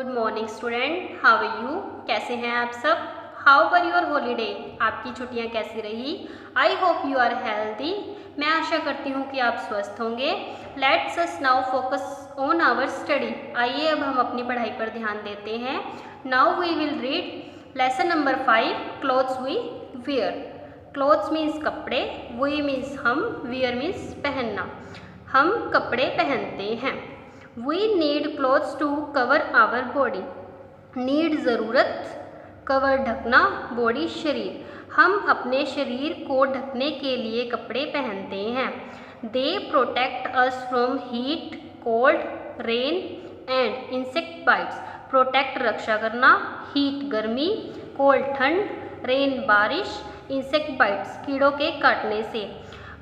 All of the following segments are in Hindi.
Good morning student, how are you? कैसे हैं आप सब? How were your holiday? आपकी छुट्टियां कैसी रही? I hope you are healthy. मैं आशा करती हूँ कि आप स्वस्थ होंगे। Let's us now focus on our study. आइए अब हम अपनी पढ़ाई पर ध्यान देते हैं। Now we will read lesson number 5, clothes we wear. Clothes means कपड़े, वी मीन्स हम, वेयर मीन्स पहनना। हम कपड़े पहनते हैं। We need clothes to cover our body. Need ज़रूरत, cover ढकना, body शरीर। हम अपने शरीर को ढकने के लिए कपड़े पहनते हैं। They protect us from heat, cold, rain and insect bites. Protect रक्षा करना, heat गर्मी, cold ठंड, rain बारिश, insect bites कीड़ों के काटने से।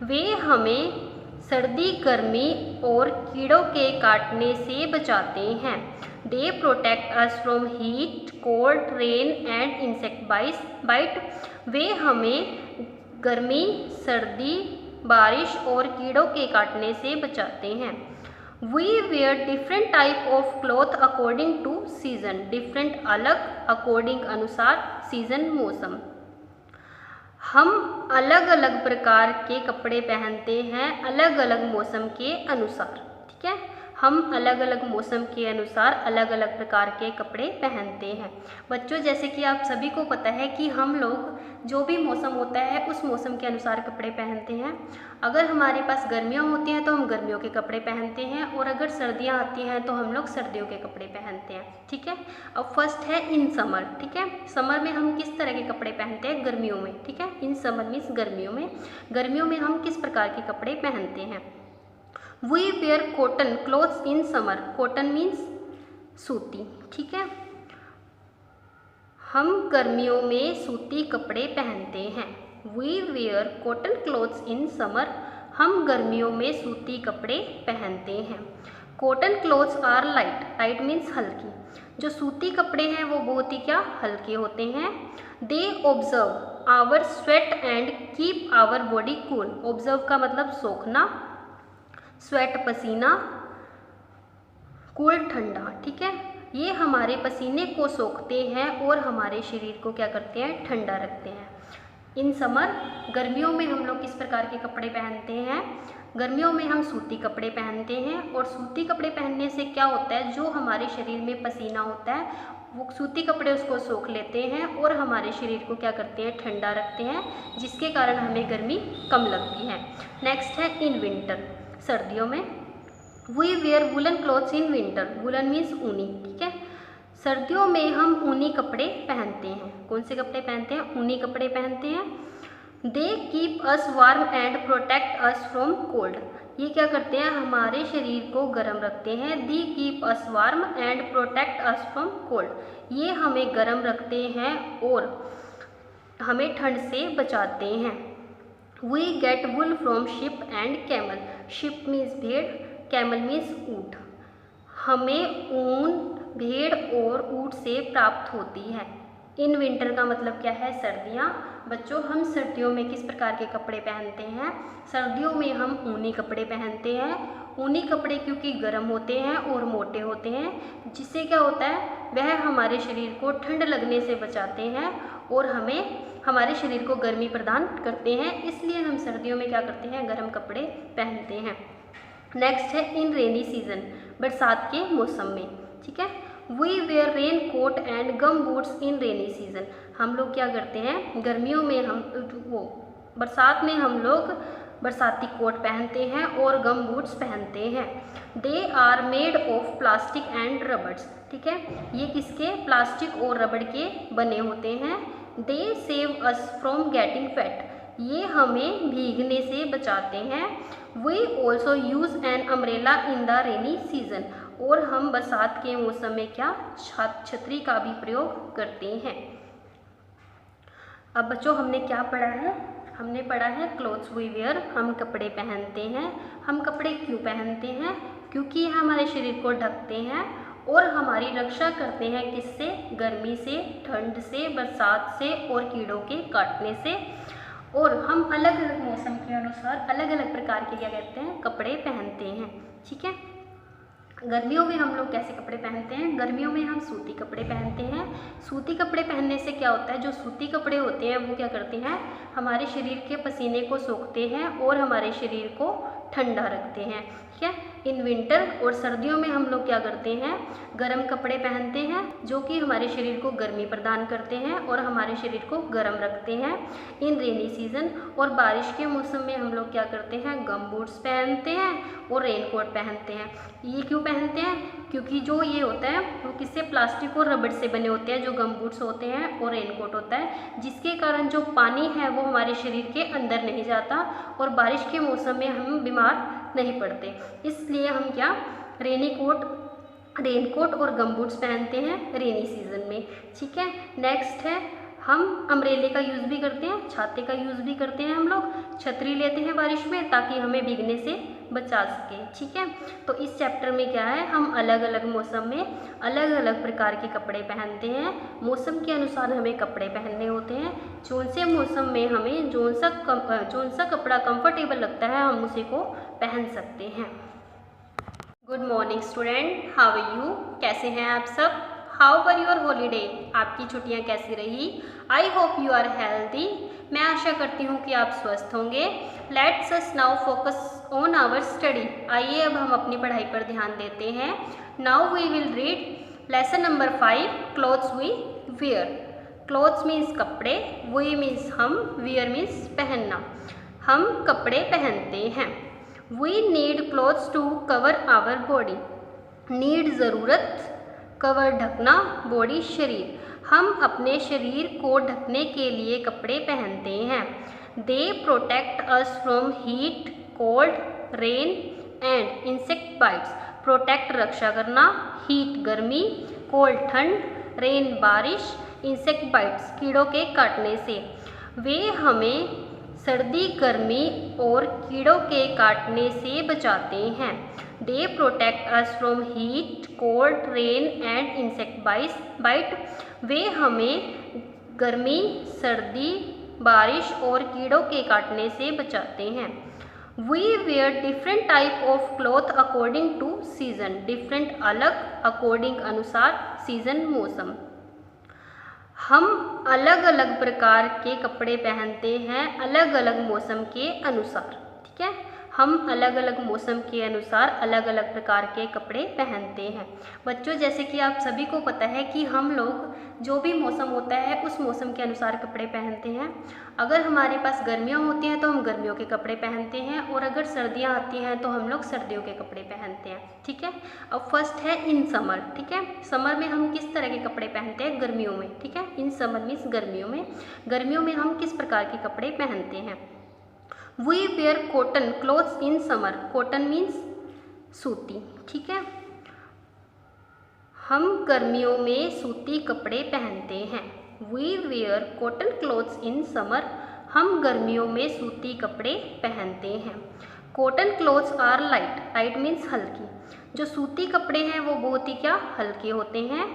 वे हमें सर्दी, गर्मी और कीड़ों के काटने से बचाते हैं। They protect us from heat, cold, rain and insect bite. वे हमें गर्मी, सर्दी, बारिश और कीड़ों के काटने से बचाते हैं। We wear different type of cloth according to season. Different अलग, अकॉर्डिंग अनुसार, सीजन मौसम। हम अलग अलग प्रकार के कपड़े पहनते हैं अलग अलग मौसम के अनुसार। ठीक है, हम अलग अलग मौसम के अनुसार अलग अलग प्रकार के कपड़े पहनते हैं। बच्चों, जैसे कि आप सभी को पता है कि हम लोग जो भी मौसम होता है उस मौसम के अनुसार कपड़े पहनते हैं। अगर हमारे पास गर्मियाँ होती हैं तो हम गर्मियों के कपड़े पहनते हैं, और अगर सर्दियाँ आती हैं तो हम लोग सर्दियों के कपड़े पहनते हैं। ठीक है, अब फर्स्ट है इन समर। ठीक है, समर में हम किस तरह के कपड़े पहनते हैं? गर्मियों में। ठीक है, इन समर मीन्स गर्मियों में। गर्मियों में हम किस प्रकार के कपड़े पहनते हैं? We wear cotton clothes in summer. Cotton means सूती। ठीक है, हम गर्मियों में सूती कपड़े पहनते हैं। We wear cotton clothes in summer. हम गर्मियों में सूती कपड़े पहनते हैं। Cotton clothes are light. Light means हल्की। जो सूती कपड़े हैं वो बहुत ही क्या हल्के होते हैं। They observe our sweat and keep our body cool. Observe का मतलब सोखना, स्वेट पसीना, कूल ठंडा। ठीक है, ये हमारे पसीने को सोखते हैं और हमारे शरीर को क्या करते हैं? ठंडा रखते हैं। इन समर, गर्मियों में हम लोग किस प्रकार के कपड़े पहनते हैं? गर्मियों में हम सूती कपड़े पहनते हैं, और सूती कपड़े पहनने से क्या होता है? जो हमारे शरीर में पसीना होता है वो सूती कपड़े उसको सोख लेते हैं और हमारे शरीर को क्या करते हैं? ठंडा रखते हैं, जिसके कारण हमें गर्मी कम लगती है। नेक्स्ट है इन विंटर। सर्दियों में we wear woollen clothes in winter. Woollen means ऊनी। ठीक है, सर्दियों में हम ऊनी कपड़े पहनते हैं। कौन से कपड़े पहनते हैं? ऊनी कपड़े पहनते हैं। They keep us warm and protect us from cold. ये क्या करते हैं? हमारे शरीर को गर्म रखते हैं। They keep us warm and protect us from cold. ये हमें गर्म रखते हैं और हमें ठंड से बचाते हैं। We get wool from sheep and camel. Sheep means भेड़, कैमल मीन्स ऊँट। हमें ऊन भेड़ और ऊँट से प्राप्त होती है। इन विंटर का मतलब क्या है? सर्दियाँ। बच्चों, हम सर्दियों में किस प्रकार के कपड़े पहनते हैं? सर्दियों में हम ऊनी कपड़े पहनते हैं। ऊनी कपड़े क्योंकि गर्म होते हैं और मोटे होते हैं, जिससे क्या होता है? वह हमारे शरीर को ठंड लगने से बचाते हैं और हमें हमारे शरीर को गर्मी प्रदान करते हैं। इसलिए हम सर्दियों में क्या करते हैं? गर्म कपड़े पहनते हैं। नेक्स्ट है इन रेनी सीजन। बरसात के मौसम में। ठीक है, we wear rain coat and gum boots in rainy season. हम लोग क्या करते हैं? गर्मियों में बरसात में हम लोग बरसाती कोट पहनते हैं और गम बूट्स पहनते हैं। They are made of plastic and rubbers. ठीक है, ये किसके? प्लास्टिक और रबड़ के बने होते हैं। They save us from getting wet. ये हमें भीगने से बचाते हैं। We also use an umbrella in the rainy season. और हम बरसात के मौसम में क्या? छतरी का भी प्रयोग करते हैं। अब बच्चों, हमने क्या पढ़ा है? हमने पढ़ा है क्लोथ्स वी वेयर। हम कपड़े पहनते हैं। हम कपड़े क्यों पहनते हैं? क्योंकि ये हमारे शरीर को ढकते हैं और हमारी रक्षा करते हैं। किससे? गर्मी से, ठंड से, बरसात से और कीड़ों के काटने से। और हम अलग अलग मौसम के अनुसार अलग अलग प्रकार के क्या कहते हैं? कपड़े पहनते हैं। ठीक है, गर्मियों में हम लोग कैसे कपड़े पहनते हैं? गर्मियों में हम सूती कपड़े पहनते हैं। सूती कपड़े पहनने से क्या होता है, जो सूती कपड़े होते हैं वो क्या करते हैं, हमारे शरीर के पसीने को सोखते हैं और हमारे शरीर को ठंडा रखते हैं। ठीक है। इन विंटर और सर्दियों में हम लोग क्या करते हैं, गर्म कपड़े पहनते हैं जो कि हमारे शरीर को गर्मी प्रदान करते हैं और हमारे शरीर को गर्म रखते हैं। इन रेनी सीजन और बारिश के मौसम में हम लोग क्या करते हैं, गम बूट्स पहनते हैं और रेनकोट पहनते हैं। ये क्यों पहनते हैं? क्योंकि जो ये होता है वो किससे, प्लास्टिक और रबड़ से बने होते हैं, जो गम बूट्स होते हैं और रेनकोट होता है, जिसके कारण जो पानी है वो हमारे शरीर के अंदर नहीं जाता और बारिश के मौसम में हम बीमार नहीं पड़ते। इसलिए हम क्या, रेनकोट और गम बूट्स पहनते हैं रेनी सीजन में। ठीक है। नेक्स्ट है, हम अम्ब्रेले का यूज़ भी करते हैं, छाते का यूज़ भी करते हैं। हम लोग छतरी लेते हैं बारिश में ताकि हमें भीगने से बचा सके। ठीक है। तो इस चैप्टर में क्या है, हम अलग अलग मौसम में अलग अलग प्रकार के कपड़े पहनते हैं। मौसम के अनुसार हमें कपड़े पहनने होते हैं। कौन से मौसम में हमें जौन सा कपड़ा कंफर्टेबल लगता है हम उसी को पहन सकते हैं। Good morning student, how are you? कैसे हैं आप सब? How were your holiday? आपकी छुट्टियां कैसी रही? I hope you are healthy. मैं आशा करती हूँ कि आप स्वस्थ होंगे। Let's us now focus on our study. आइए अब हम अपनी पढ़ाई पर ध्यान देते हैं। Now we will read lesson number 5, clothes we wear. Clothes means कपड़े, वी मीन्स हम, वियर मीन्स पहनना। हम कपड़े पहनते हैं। We need clothes to cover our body. Need ज़रूरत, कवर ढकना, बॉडी शरीर। हम अपने शरीर को ढकने के लिए कपड़े पहनते हैं। They protect us from heat, cold, rain and insect bites. Protect रक्षा करना, हीट गर्मी, कोल्ड ठंड, रेन बारिश, इंसेक्ट बाइट्स कीड़ों के काटने से। वे हमें सर्दी, गर्मी और कीड़ों के काटने से बचाते हैं। They protect us from heat, cold, rain and insect bite. वे हमें गर्मी, सर्दी, बारिश और कीड़ों के काटने से बचाते हैं। We wear different type of cloth according to season. Different अलग, अकॉर्डिंग अनुसार, सीजन मौसम। हम अलग अलग प्रकार के कपड़े पहनते हैं अलग अलग मौसम के अनुसार। ठीक है। हम अलग अलग मौसम के अनुसार अलग अलग प्रकार के कपड़े पहनते हैं। बच्चों, जैसे कि आप सभी को पता है कि हम लोग जो भी मौसम होता है उस मौसम के अनुसार कपड़े पहनते हैं। अगर हमारे पास गर्मियाँ होती हैं तो हम गर्मियों के कपड़े पहनते हैं और अगर सर्दियाँ आती हैं तो हम लोग सर्दियों के कपड़े पहनते हैं। ठीक है। अब फर्स्ट है इन समर। ठीक है। समर में हम किस तरह के कपड़े पहनते हैं? गर्मियों में। ठीक है। इन समर मीन्स गर्मियों में। गर्मियों में हम किस प्रकार के कपड़े पहनते हैं? We wear cotton clothes in summer. Cotton means सूती। ठीक है। हम गर्मियों में सूती कपड़े पहनते हैं। We wear cotton clothes in summer. हम गर्मियों में सूती कपड़े पहनते हैं। Cotton clothes are light. Light means हल्की। जो सूती कपड़े हैं वो बहुत ही क्या, हल्के होते हैं।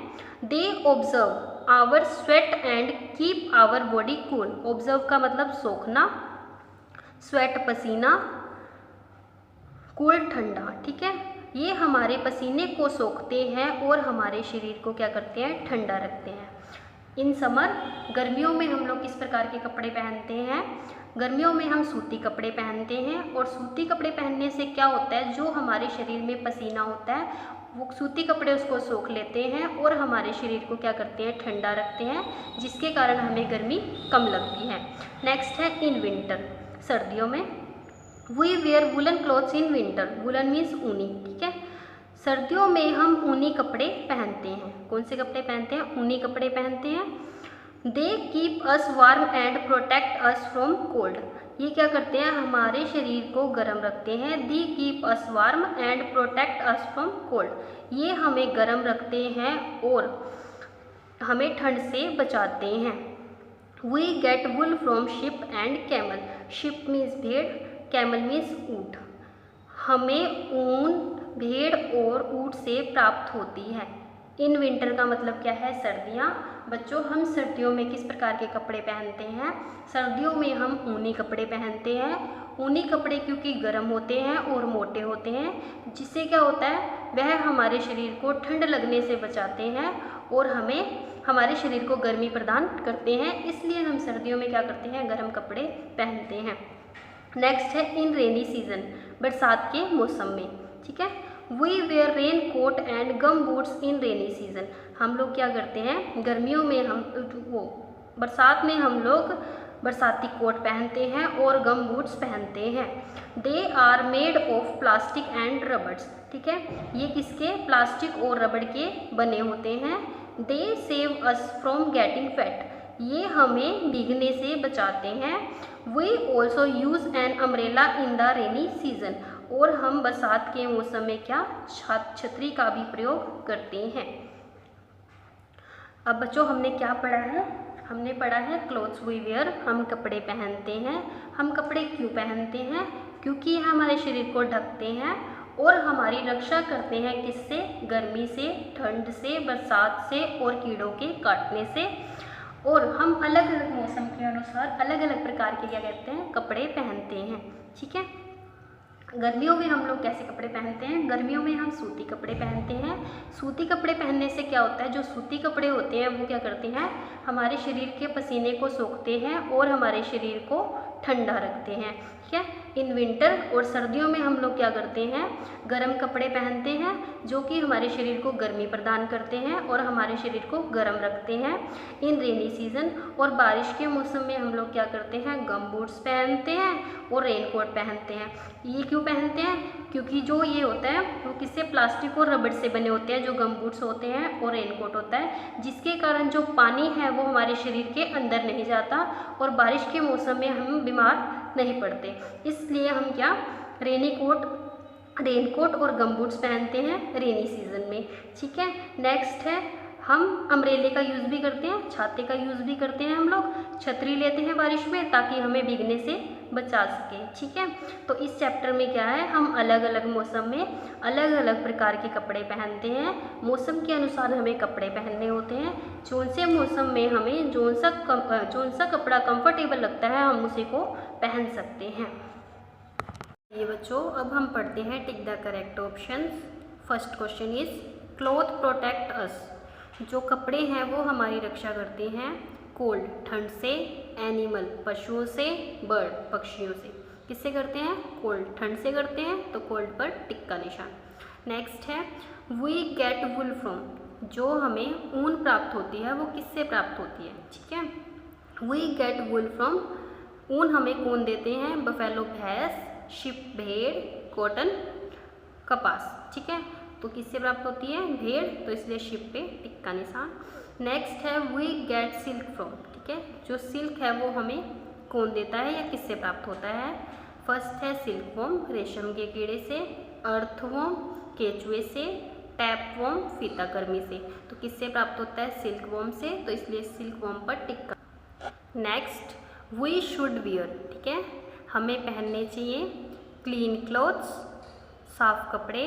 They observe our sweat and keep our body cool. Observe का मतलब सोखना, स्वेट पसीना, कूल ठंडा। ठीक है। ये हमारे पसीने को सोखते हैं और हमारे शरीर को क्या करते हैं, ठंडा रखते हैं। इन समर, गर्मियों में हम लोग किस प्रकार के कपड़े पहनते हैं? गर्मियों में हम सूती कपड़े पहनते हैं और सूती कपड़े पहनने से क्या होता है, जो हमारे शरीर में पसीना होता है वो सूती कपड़े उसको सोख लेते हैं और हमारे शरीर को क्या करते हैं, ठंडा रखते हैं, जिसके कारण हमें गर्मी कम लगती है। नेक्स्ट है इन विंटर। सर्दियों में we wear woollen clothes in winter. Woollen means ऊनी। ठीक है। सर्दियों में हम ऊनी कपड़े पहनते हैं। कौन से कपड़े पहनते हैं? ऊनी कपड़े पहनते हैं। They keep us warm and protect us from cold. ये क्या करते हैं, हमारे शरीर को गर्म रखते हैं। They keep us warm and protect us from cold. ये हमें गर्म रखते हैं और हमें ठंड से बचाते हैं। We get wool from sheep and camel. Sheep means भेड़, कैमल मीन्स ऊँट। हमें ऊन भेड़ और ऊँट से प्राप्त होती है। इन विंटर का मतलब क्या है, सर्दियाँ। बच्चों, हम सर्दियों में किस प्रकार के कपड़े पहनते हैं? सर्दियों में हम ऊनी कपड़े पहनते हैं ऊनी कपड़े क्योंकि गर्म होते हैं और मोटे होते हैं, जिससे क्या होता है वह हमारे शरीर को ठंड लगने से बचाते हैं और हमें हमारे शरीर को गर्मी प्रदान करते हैं, इसलिए हम सर्दियों में क्या करते हैं, गर्म कपड़े पहनते हैं। नेक्स्ट है इन रेनी सीजन, बरसात के मौसम में, ठीक है। We wear rain coat and gum boots in rainy season, हम लोग क्या करते हैं गर्मियों में बरसात में हम लोग बरसाती कोट पहनते हैं और गम बूट्स पहनते हैं। They are made of plastic and rubbers, ठीक है, ये किसके, प्लास्टिक और रबड़ के बने होते हैं। They save us from getting fat, ये हमें भीगने से बचाते हैं। We also use an umbrella in the rainy season, और हम बरसात के मौसम में क्या छतरी का भी प्रयोग करते हैं। अब बच्चों हमने क्या पढ़ा है, हमने पढ़ा है क्लोथ्स वी वेयर, हम कपड़े पहनते हैं। हम कपड़े क्यों पहनते हैं, क्योंकि ये हमारे शरीर को ढकते हैं और हमारी रक्षा करते हैं किससे, गर्मी से, ठंड से, बरसात से और कीड़ों के काटने से। और हम अलग अलग मौसम के अनुसार अलग अलग प्रकार के क्या कहते हैं कपड़े पहनते हैं, ठीक है। गर्मियों में हम लोग कैसे कपड़े पहनते हैं, गर्मियों में हम सूती कपड़े पहनते हैं। सूती कपड़े पहनने से क्या होता है, जो सूती कपड़े होते हैं वो क्या करते हैं, हमारे शरीर के पसीने को सोखते हैं और हमारे शरीर को ठंडा रखते हैं, ठीक है। इन विंटर और सर्दियों में हम लोग क्या करते हैं, गर्म कपड़े पहनते हैं जो कि हमारे शरीर को गर्मी प्रदान करते हैं और हमारे शरीर को गर्म रखते हैं। इन रेनी सीजन और बारिश के मौसम में हम लोग क्या करते हैं, गम बूट्स पहनते हैं और रेन कोट पहनते हैं। ये क्यों पहनते हैं, क्योंकि जो ये होता है वो किससे, प्लास्टिक और रबड़ से बने होते हैं, जो गम बूट्स होते हैं और रेन कोट होता है, जिसके कारण जो पानी है वो हमारे शरीर के अंदर नहीं जाता और बारिश के मौसम में हम बीमार नहीं पड़ते। इसलिए हम क्या रेन कोट और गम बूट्स पहनते हैं रेनी सीजन में, ठीक है। नेक्स्ट है हम अम्ब्रेले का यूज़ भी करते हैं, छाते का यूज़ भी करते हैं, हम लोग छतरी लेते हैं बारिश में ताकि हमें भीगने से बचा सके, ठीक है। तो इस चैप्टर में क्या है, हम अलग अलग मौसम में अलग अलग प्रकार के कपड़े पहनते हैं। मौसम के अनुसार हमें कपड़े पहनने होते हैं, जौन से मौसम में हमें जौन सा कपड़ा कंफर्टेबल लगता है हम उसी को पहन सकते हैं। ये बच्चों अब हम पढ़ते हैं tick the correct options. First question is cloth protect us, जो कपड़े हैं वो हमारी रक्षा करते हैं कोल्ड ठंड से, एनिमल पशुओं से, बर्ड पक्षियों से। किससे करते हैं, कोल्ड ठंड से करते हैं, तो कोल्ड पर टिक का निशान। नेक्स्ट है वी गेट वुल फ्रॉम, जो हमें ऊन प्राप्त होती है वो किससे प्राप्त होती है, ठीक है। वी गेट वुल फ्रॉम, ऊन हमें कौन देते हैं, बफेलो भैंस, शिप भेड़, कॉटन कपास, ठीक है। तो किससे प्राप्त होती है, भेड़, तो इसलिए शिप पे टिक का निशान। नेक्स्ट है वी गेट सिल्क फ्रॉम, ठीक है, जो सिल्क है वो हमें कौन देता है या किससे प्राप्त होता है। फर्स्ट है सिल्क वॉर्म, रेशम के कीड़े से, अर्थवॉर्म, केचुए से, टैप वॉर्म, फीता कर्मी से। तो किससे प्राप्त होता है, सिल्क वॉर्म से, तो इसलिए सिल्क वॉर्म पर टिक का। नेक्स्ट वी शुड वियर, ठीक है, हमें पहनने चाहिए क्लीन क्लॉथ्स, साफ कपड़े,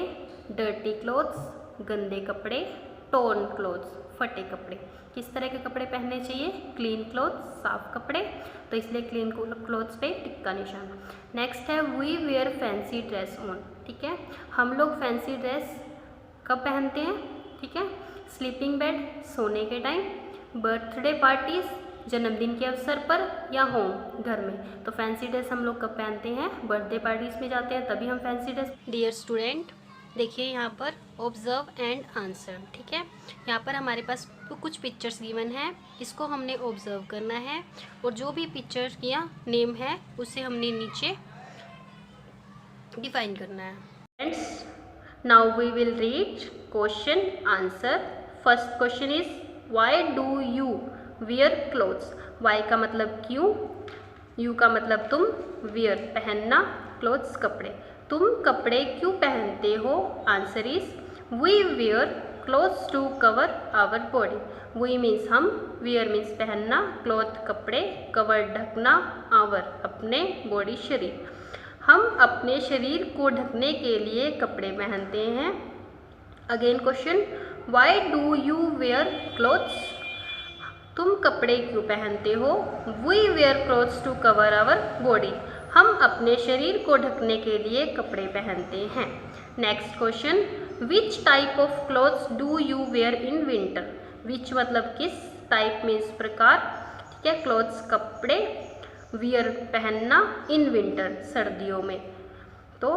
डर्टी क्लॉथ्स, गंदे कपड़े, टोर्न क्लॉथ्स, फटे कपड़े। किस तरह के कपड़े पहनने चाहिए, क्लीन क्लॉथ्स, साफ कपड़े, तो इसलिए क्लीन क्लॉथ्स पे टिक का निशान। नेक्स्ट है we wear fancy dress on, ठीक है, हम लोग फैंसी ड्रेस कब पहनते हैं, ठीक है, स्लीपिंग बेड, सोने के टाइम, बर्थडे पार्टीज, जन्मदिन के अवसर पर, या होम घर में। तो फैंसी ड्रेस हम लोग कब पहनते हैं, बर्थडे पार्टीज में जाते हैं तभी हम फैंसी ड्रेस। डियर स्टूडेंट देखिए यहाँ पर ऑब्जर्व एंड आंसर, ठीक है, यहाँ पर हमारे पास कुछ पिक्चर्स गिवन है, इसको हमने ऑब्जर्व करना है और जो भी पिक्चर का नेम है उसे हमने नीचे डिफाइन करना है। Friends now we will read question answer. First question is why do you wear clothes, why का मतलब क्यों, यू का मतलब तुम, वियर पहनना, क्लोथ्स कपड़े, तुम कपड़े क्यों पहनते हो। Answer is we wear clothes to cover our body, we means हम, वियर मीन्स पहनना, क्लॉथ कपड़े, कवर ढकना, आवर अपने, बॉडी शरीर, हम अपने शरीर को ढकने के लिए कपड़े पहनते हैं। Again question why do you wear clothes, तुम कपड़े क्यों पहनते हो। We wear clothes to cover our body, हम अपने शरीर को ढकने के लिए कपड़े पहनते हैं। Next question, which type of clothes do you wear in winter. Which मतलब किस, टाइप मीन्स प्रकार, ठीक है, क्लॉथ्स कपड़े, वियर पहनना, इन विंटर सर्दियों में। तो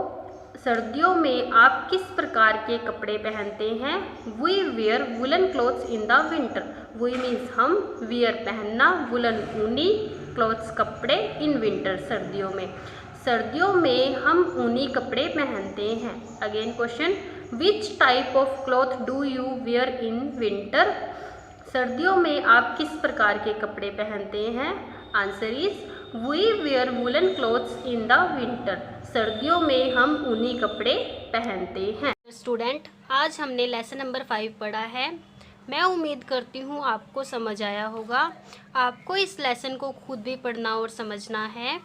सर्दियों में आप किस प्रकार के कपड़े पहनते हैं। We wear woollen clothes in the winter. We means हम, वियर पहनना, वुलन ऊनी, क्लॉथ्स कपड़े, इन विंटर सर्दियों में। सर्दियों में हम ऊनी कपड़े पहनते हैं। Again question, which type of cloth do you wear in winter. सर्दियों में आप किस प्रकार के कपड़े पहनते हैं। Answer is we wear woollen clothes in the winter. सर्दियों में हम ऊनी कपड़े पहनते हैं। स्टूडेंट, आज हमने लेसन नंबर 5 पढ़ा है। मैं उम्मीद करती हूँ आपको समझ आया होगा। आपको इस लेसन को खुद भी पढ़ना और समझना है।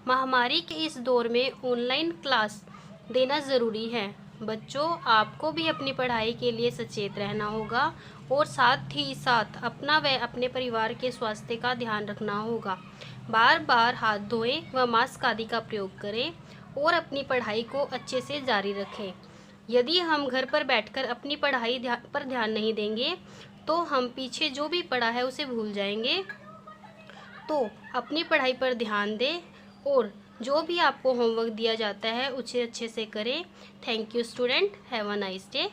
महामारी के इस दौर में ऑनलाइन क्लास देना ज़रूरी है। बच्चों, आपको भी अपनी पढ़ाई के लिए सचेत रहना होगा और साथ ही साथ अपना व अपने परिवार के स्वास्थ्य का ध्यान रखना होगा। बार बार हाथ धोएं व मास्क आदि का प्रयोग करें और अपनी पढ़ाई को अच्छे से जारी रखें। यदि हम घर पर बैठकर अपनी पढ़ाई पर ध्यान नहीं देंगे तो हम पीछे जो भी पढ़ा है उसे भूल जाएंगे। तो अपनी पढ़ाई पर ध्यान दें और जो भी आपको होमवर्क दिया जाता है उसे अच्छे से करें। Thank you student, have a nice day.